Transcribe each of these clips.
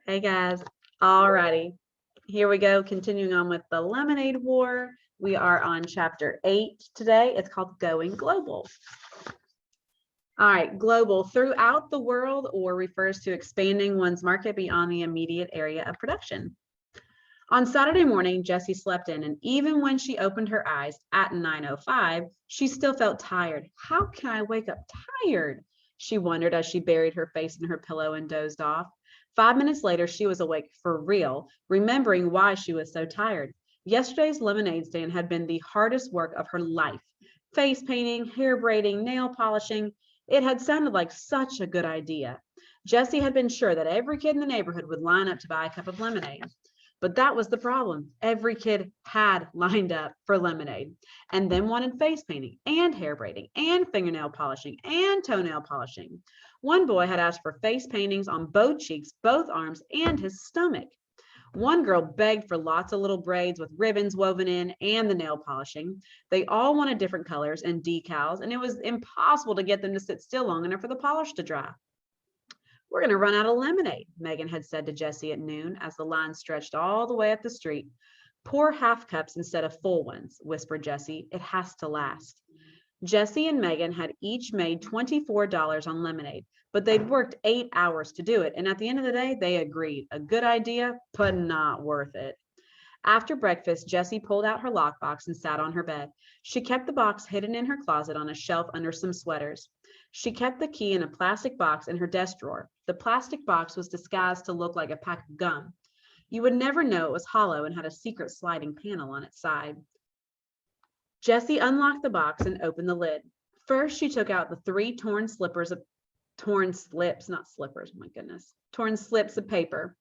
Hey guys. Alrighty. Here we go. Continuing on with the Lemonade War. We are on chapter 8 today. It's called Going Global. All right, global, throughout the world, or refers to expanding one's market beyond the immediate area of production. On Saturday morning, Jessie slept in, and even when she opened her eyes at 9:05, she still felt tired. How can I wake up tired? She wondered as she buried her face in her pillow and dozed off. 5 minutes later, she was awake for real, remembering why she was so tired. Yesterday's lemonade stand had been the hardest work of her life. Face painting, hair braiding, nail polishing. It had sounded like such a good idea. Jessie had been sure that every kid in the neighborhood would line up to buy a cup of lemonade. But that was the problem. Every kid had lined up for lemonade and then wanted face painting and hair braiding and fingernail polishing and toenail polishing. One boy had asked for face paintings on both cheeks, both arms, and his stomach. One girl begged for lots of little braids with ribbons woven in and the nail polishing. They all wanted different colors and decals, and it was impossible to get them to sit still long enough for the polish to dry. We're going to run out of lemonade, Megan had said to Jessie at noon as the line stretched all the way up the street. Pour half cups instead of full ones, whispered Jessie. It has to last. Jessie and Megan had each made $24 on lemonade, but they'd worked 8 hours to do it. And at the end of the day, they agreed. A good idea, but not worth it. After breakfast, Jessie pulled out her lockbox and sat on her bed. She kept the box hidden in her closet on a shelf under some sweaters. She kept the key in a plastic box in her desk drawer. The plastic box was disguised to look like a pack of gum. You would never know it was hollow and had a secret sliding panel on its side. Jessie unlocked the box and opened the lid. First, she took out the 3 torn slips, of paper.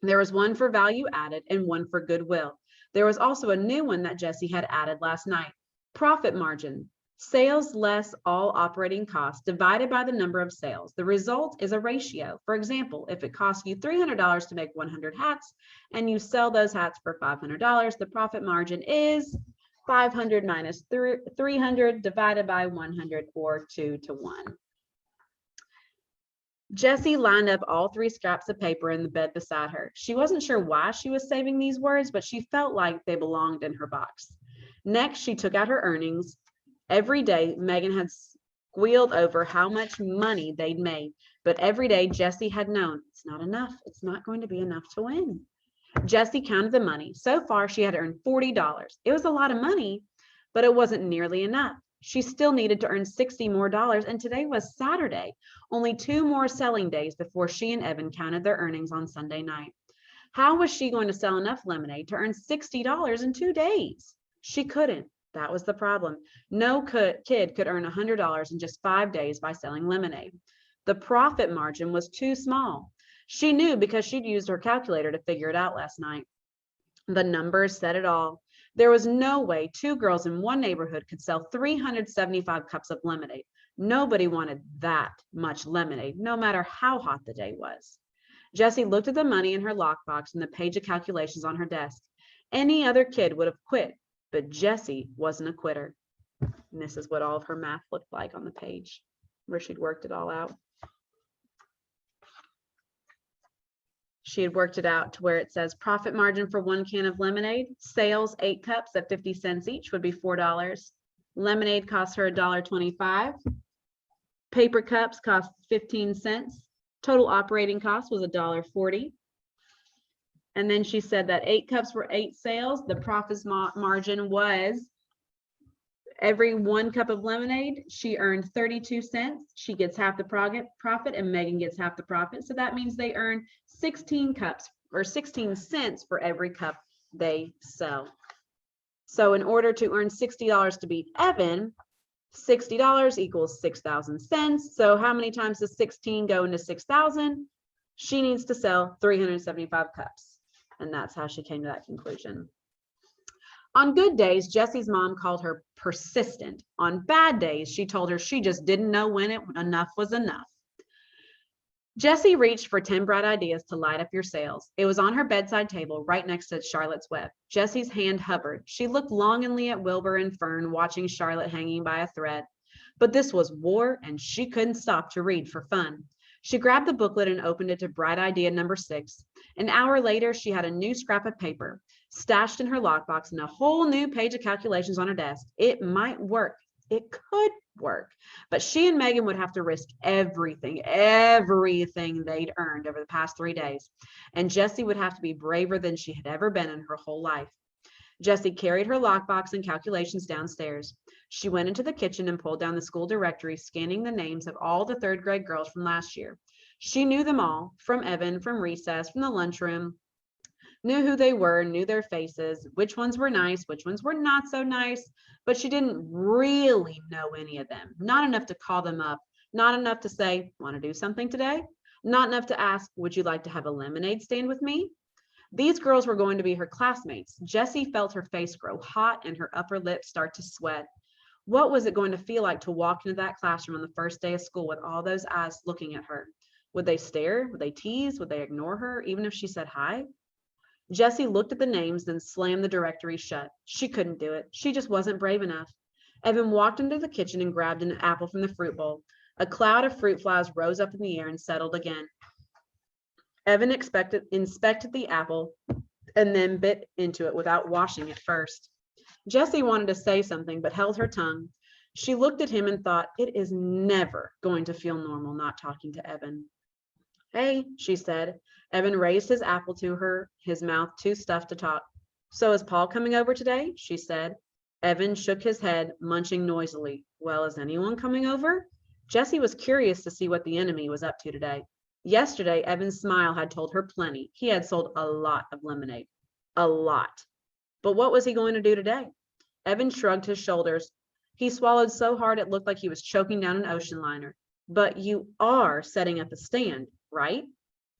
There was one for value added and one for goodwill. There was also a new one that Jessie had added last night. Profit margin. Sales less all operating costs divided by the number of sales. The result is a ratio. For example, if it costs you $300 to make 100 hats and you sell those hats for $500, the profit margin is 500 minus 300 divided by 100, or 2 to 1. Jessie lined up all 3 scraps of paper in the bed beside her. She wasn't sure why she was saving these words, but she felt like they belonged in her box. Next, she took out her earnings. Every day, Megan had squealed over how much money they'd made, but every day Jessie had known it's not enough. It's not going to be enough to win. Jessie counted the money. So far, she had earned $40. It was a lot of money, but it wasn't nearly enough. She still needed to earn $60 more, and today was Saturday, only 2 more selling days before she and Evan counted their earnings on Sunday night. How was she going to sell enough lemonade to earn $60 in 2 days? She couldn't. That was the problem. No kid could earn $100 in just 5 days by selling lemonade. The profit margin was too small. She knew because she'd used her calculator to figure it out last night. The numbers said it all. There was no way 2 girls in one neighborhood could sell 375 cups of lemonade. Nobody wanted that much lemonade, no matter how hot the day was. Jessie looked at the money in her lockbox and the page of calculations on her desk. Any other kid would have quit, but Jessie wasn't a quitter. And this is what all of her math looked like on the page where she'd worked it all out. She had worked it out to where it says profit margin for 1 can of lemonade, sales 8 cups at 50 cents each would be $4. Lemonade cost her $1.25. Paper cups cost 15 cents. Total operating cost was $1.40. And then she said that 8 cups were 8 sales. The profit margin was every 1 cup of lemonade, she earned 32 cents. She gets half the profit and Megan gets half the profit. So that means they earn 16 cups or 16 cents for every cup they sell. So in order to earn $60 to beat Evan, $60 equals 6,000 cents. So how many times does 16 go into 6,000? She needs to sell 375 cups. And that's how she came to that conclusion. On good days, Jessie's mom called her persistent. On bad days, she told her she just didn't know when enough was enough. Jessie reached for 10 bright ideas to light up your sales. It was on her bedside table right next to Charlotte's web. Jessie's hand hovered. She looked longingly at Wilbur and Fern, watching Charlotte hanging by a thread. But this was war, and she couldn't stop to read for fun. She grabbed the booklet and opened it to bright idea number 6. An hour later, she had a new scrap of paper stashed in her lockbox and a whole new page of calculations on her desk. It might work. It could work, but she and Megan would have to risk everything they'd earned over the past 3 days. And Jessie would have to be braver than she had ever been in her whole life. Jessie carried her lockbox and calculations downstairs. She went into the kitchen and pulled down the school directory, scanning the names of all the 3rd grade girls from last year. She knew them all, from Evan, from recess, from the lunchroom, knew who they were, knew their faces, which ones were nice, which ones were not so nice, but she didn't really know any of them. Not enough to call them up, not enough to say, want to do something today? Not enough to ask, would you like to have a lemonade stand with me? These girls were going to be her classmates. Jessie felt her face grow hot and her upper lip start to sweat. What was it going to feel like to walk into that classroom on the first day of school with all those eyes looking at her? Would they stare? Would they tease? Would they ignore her, even if she said hi? Jessie looked at the names, then slammed the directory shut. She couldn't do it. She just wasn't brave enough. Evan walked into the kitchen and grabbed an apple from the fruit bowl. A cloud of fruit flies rose up in the air and settled again. Evan inspected the apple and then bit into it without washing it first. Jessie wanted to say something, but held her tongue. She looked at him and thought, it is never going to feel normal not talking to Evan. Hey, she said. Evan raised his apple to her, his mouth too stuffed to talk. So is Paul coming over today? She said. Evan shook his head, munching noisily. Well, is anyone coming over? Jessie was curious to see what the enemy was up to today. Yesterday, Evan's smile had told her plenty. He had sold a lot of lemonade. A lot. But what was he going to do today? Evan shrugged his shoulders. He swallowed so hard it looked like he was choking down an ocean liner. But you are setting up a stand, right?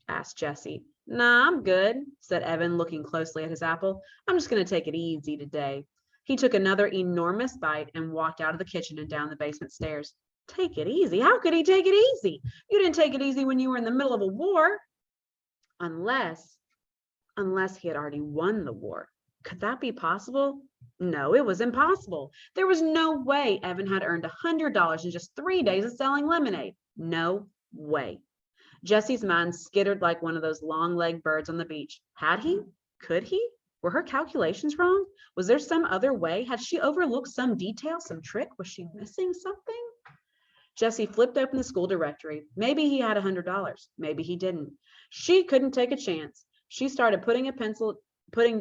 Asked Jessie. Nah, I'm good, said Evan, looking closely at his apple. I'm just going to take it easy today. He took another enormous bite and walked out of the kitchen and down the basement stairs. Take it easy? How could he take it easy? You didn't take it easy when you were in the middle of a war. Unless he had already won the war. Could that be possible? No, it was impossible. There was no way Evan had earned $100 in just 3 days of selling lemonade. No way. Jessie's mind skittered like one of those long-legged birds on the beach. Had he? Could he? Were her calculations wrong? Was there some other way? Had she overlooked some detail, some trick? Was she missing something? Jessie flipped open the school directory. Maybe he had $100. Maybe he didn't. She couldn't take a chance. She started putting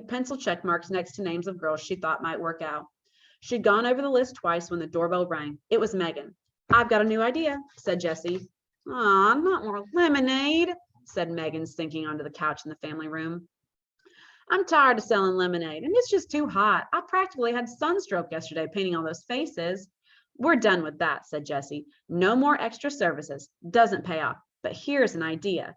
pencil check marks next to names of girls she thought might work out. She'd gone over the list twice when the doorbell rang. It was Megan. I've got a new idea, said Jessie. Aw, not more lemonade, said Megan, sinking onto the couch in the family room. I'm tired of selling lemonade, and it's just too hot. I practically had sunstroke yesterday painting all those faces. We're done with that, said Jessie. No more extra services. Doesn't pay off. But here's an idea.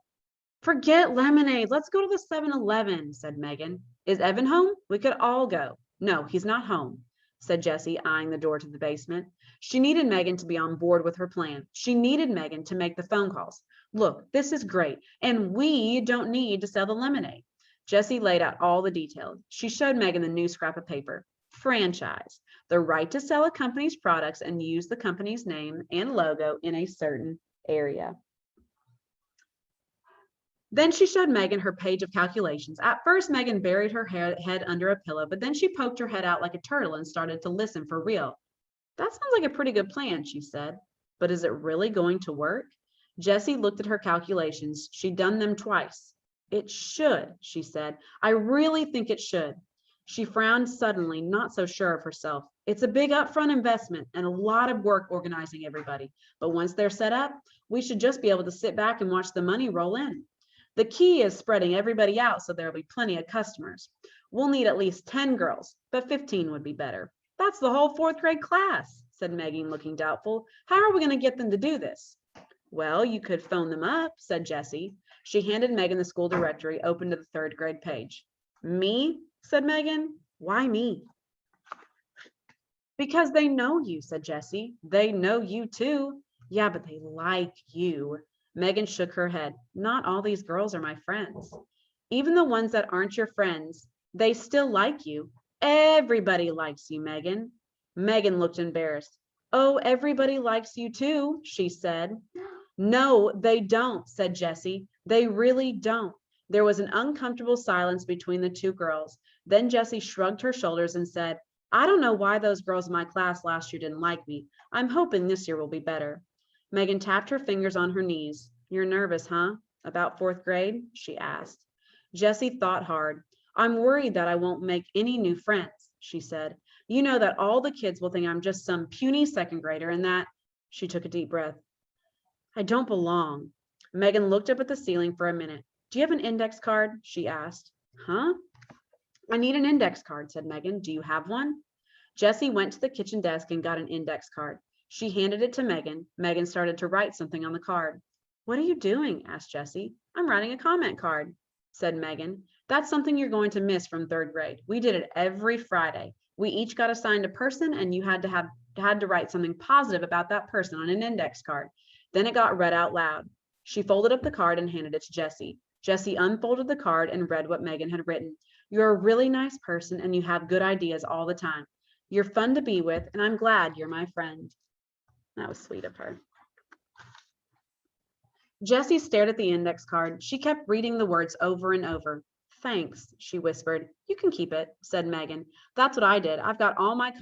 Forget lemonade. Let's go to the 7-Eleven, said Megan. Is Evan home? We could all go. No, he's not home, said Jessie, eyeing the door to the basement. She needed Megan to be on board with her plan. She needed Megan to make the phone calls. Look, this is great, and we don't need to sell the lemonade. Jessie laid out all the details. She showed Megan the new scrap of paper. Franchise, the right to sell a company's products and use the company's name and logo in a certain area. Then she showed Megan her page of calculations. At first, Megan buried her head under a pillow, but then she poked her head out like a turtle and started to listen for real. That sounds like a pretty good plan, she said. But is it really going to work? Jessie looked at her calculations. She'd done them twice. It should, she said. I really think it should. She frowned suddenly, not so sure of herself. It's a big upfront investment and a lot of work organizing everybody. But once they're set up, we should just be able to sit back and watch the money roll in. The key is spreading everybody out so there'll be plenty of customers. We'll need at least 10 girls, but 15 would be better. That's the whole 4th grade class, said Megan, looking doubtful. How are we going to get them to do this? Well, you could phone them up, said Jessie. She handed Megan the school directory, open to the 3rd grade page. Me? Said Megan. Why me? Because they know you, said Jessie. They know you too. Yeah, but they like you. Megan shook her head. Not all these girls are my friends. Even the ones that aren't your friends, they still like you. Everybody likes you, Megan. Megan looked embarrassed. Oh, everybody likes you too, she said. No, they don't, said Jessie. They really don't. There was an uncomfortable silence between the two girls. Then Jessie shrugged her shoulders and said, I don't know why those girls in my class last year didn't like me. I'm hoping this year will be better. Megan tapped her fingers on her knees. You're nervous, huh? About fourth grade? She asked. Jessie thought hard. I'm worried that I won't make any new friends, she said. You know that all the kids will think I'm just some puny second grader and that, she took a deep breath, I don't belong. Megan looked up at the ceiling for a minute. Do you have an index card? She asked. Huh? I need an index card, said Megan. Do you have one? Jessie went to the kitchen desk and got an index card. She handed it to Megan. Megan started to write something on the card. What are you doing? Asked Jessie. I'm writing a comment card, said Megan. That's something you're going to miss from third grade. We did it every Friday. We each got assigned a person and you had to write something positive about that person on an index card. Then it got read out loud. She folded up the card and handed it to Jessie. Jessie unfolded the card and read what Megan had written. You're a really nice person and you have good ideas all the time. You're fun to be with and I'm glad you're my friend. That was sweet of her. Jessie stared at the index card. She kept reading the words over and over. Thanks, she whispered. You can keep it, said Megan. That's what I did. I've got all my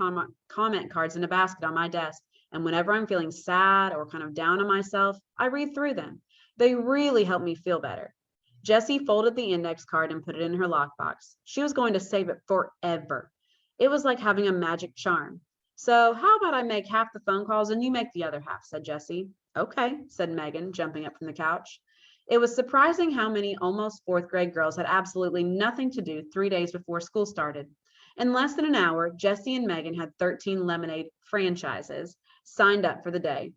comment cards in a basket on my desk. And whenever I'm feeling sad or kind of down on myself, I read through them. They really help me feel better. Jessie folded the index card and put it in her lockbox. She was going to save it forever. It was like having a magic charm. So how about I make half the phone calls and you make the other half, said Jessie. Okay, said Megan, jumping up from the couch. It was surprising how many almost fourth grade girls had absolutely nothing to do 3 days before school started. In less than an hour, Jessie and Megan had 13 lemonade franchises signed up for the day.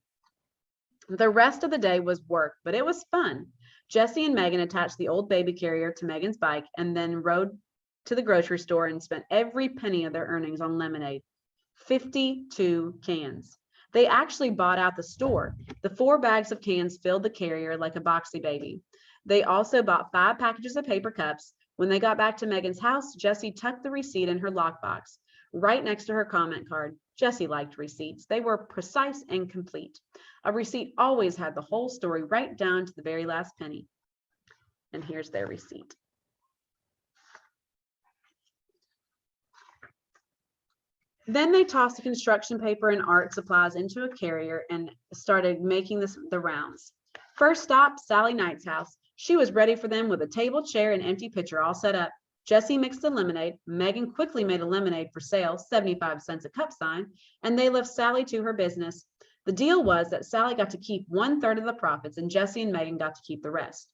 The rest of the day was work, but it was fun. Jessie and Megan attached the old baby carrier to Megan's bike and then rode to the grocery store and spent every penny of their earnings on lemonade. 52 cans. They actually bought out the store. The 4 bags of cans filled the carrier like a boxy baby. They also bought 5 packages of paper cups. When they got back to Megan's house, Jessie tucked the receipt in her lockbox, right next to her comment card. Jessie liked receipts. They were precise and complete. A receipt always had the whole story right down to the very last penny. And here's their receipt. Then they tossed the construction paper and art supplies into a carrier and started making the rounds. First stop, Sally Knight's house. She was ready for them with a table, chair, and empty pitcher all set up. Jessie mixed the lemonade. Megan quickly made a lemonade for sale, 75 cents a cup sign, and they left Sally to her business. The deal was that Sally got to keep 1/3 of the profits and Jessie and Megan got to keep the rest.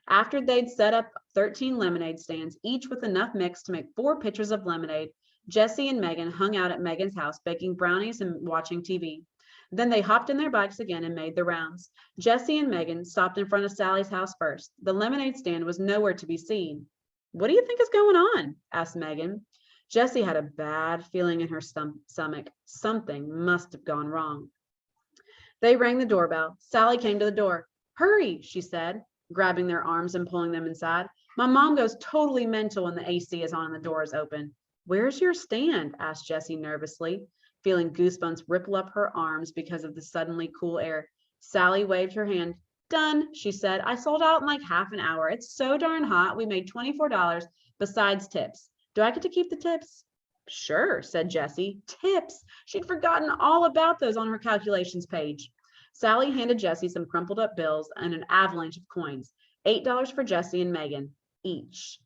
After they'd set up 13 lemonade stands, each with enough mix to make 4 pitchers of lemonade, Jessie and Megan hung out at Megan's house, baking brownies and watching TV. Then they hopped in their bikes again and made the rounds. Jessie and Megan stopped in front of Sally's house first. The lemonade stand was nowhere to be seen. What do you think is going on? Asked Megan. Jessie had a bad feeling in her stomach. Something must have gone wrong. They rang the doorbell. Sally came to the door. Hurry, she said, grabbing their arms and pulling them inside. My mom goes totally mental when the AC is on and the door is open. Where's your stand? Asked Jessie nervously, feeling goosebumps ripple up her arms because of the suddenly cool air. Sally waved her hand. Done, she said. I sold out in like half an hour. It's so darn hot. We made $24 besides tips. Do I get to keep the tips? Sure, said Jessie. Tips. She'd forgotten all about those on her calculations page. Sally handed Jessie some crumpled up bills and an avalanche of coins. $8 for Jessie and Megan, each.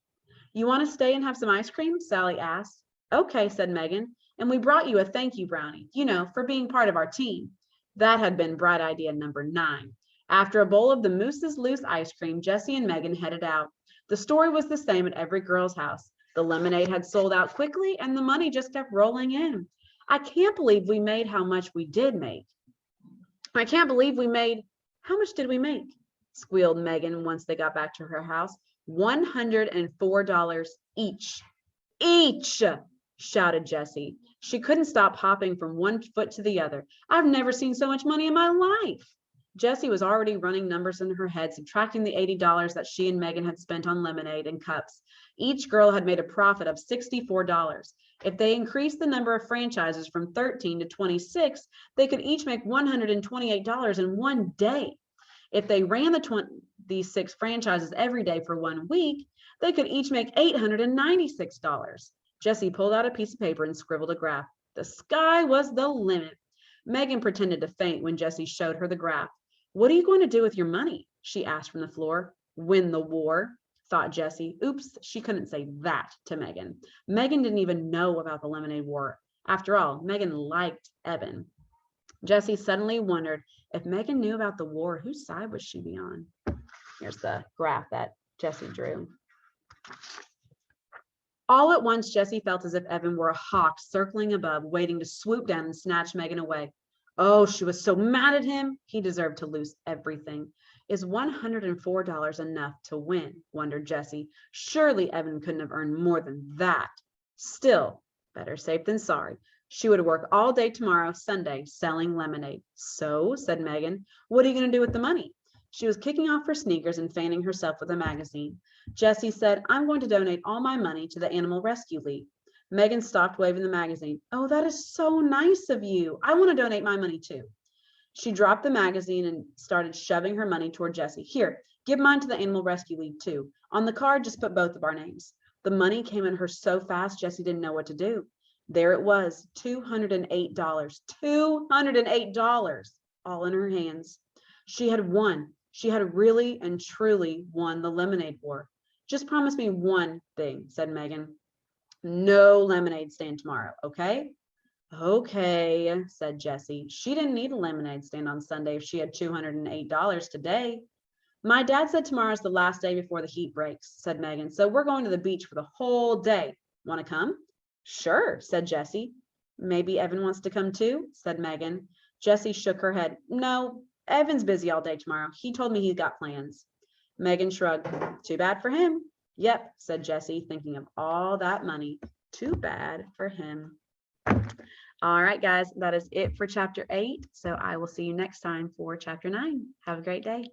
You want to stay and have some ice cream? Sally asked. Okay, said Megan. And we brought you a thank you brownie, for being part of our team. That had been bright idea number 9. After a bowl of the Moose's Loose ice cream, Jessie and Megan headed out. The story was the same at every girl's house. The lemonade had sold out quickly and the money just kept rolling in. I can't believe we made how much we did make. I can't believe we made, how much did we make? Squealed Megan once they got back to her house. $104 each. Each, shouted Jessie. She couldn't stop hopping from one foot to the other. I've never seen so much money in my life. Jessie was already running numbers in her head, subtracting the $80 that she and Megan had spent on lemonade and cups. Each girl had made a profit of $64. If they increased the number of franchises from 13 to 26, they could each make $128 in one day. If they ran these 6 franchises every day for 1 week, they could each make $896. Jessie pulled out a piece of paper and scribbled a graph. The sky was the limit. Megan pretended to faint when Jessie showed her the graph. What are you going to do with your money? She asked from the floor. Win the war, thought Jessie. Oops, she couldn't say that to Megan. Megan didn't even know about the Lemonade War. After all, Megan liked Evan. Jessie suddenly wondered if Megan knew about the war, whose side would she be on? Here's the graph that Jessie drew. All at once, Jessie felt as if Evan were a hawk circling above, waiting to swoop down and snatch Megan away. Oh, she was so mad at him. He deserved to lose everything. Is $104 enough to win? Wondered Jessie. Surely Evan couldn't have earned more than that. Still, better safe than sorry. She would work all day tomorrow, Sunday, selling lemonade. So, said Megan, what are you going to do with the money? She was kicking off her sneakers and fanning herself with a magazine. Jessie said, I'm going to donate all my money to the Animal Rescue League. Megan stopped waving the magazine. Oh, that is so nice of you. I want to donate my money too. She dropped the magazine and started shoving her money toward Jessie. Here, give mine to the Animal Rescue League too. On the card, just put both of our names. The money came in her so fast, Jessie didn't know what to do. There it was, $208. $208, all in her hands. She had won. She had really and truly won the Lemonade War. Just promise me one thing, said Megan. No lemonade stand tomorrow, okay? Okay, said Jessie. She didn't need a lemonade stand on Sunday if she had $208 today. My dad said tomorrow's the last day before the heat breaks, said Megan. So we're going to the beach for the whole day. Want to come? Sure, said Jessie. Maybe Evan wants to come too, said Megan. Jessie shook her head. No, Evan's busy all day tomorrow. He told me he's got plans. Megan shrugged. Too bad for him. Yep, said Jessie, thinking of all that money. Too bad for him. All right, guys, that is it for chapter 8. So I will see you next time for chapter 9. Have a great day.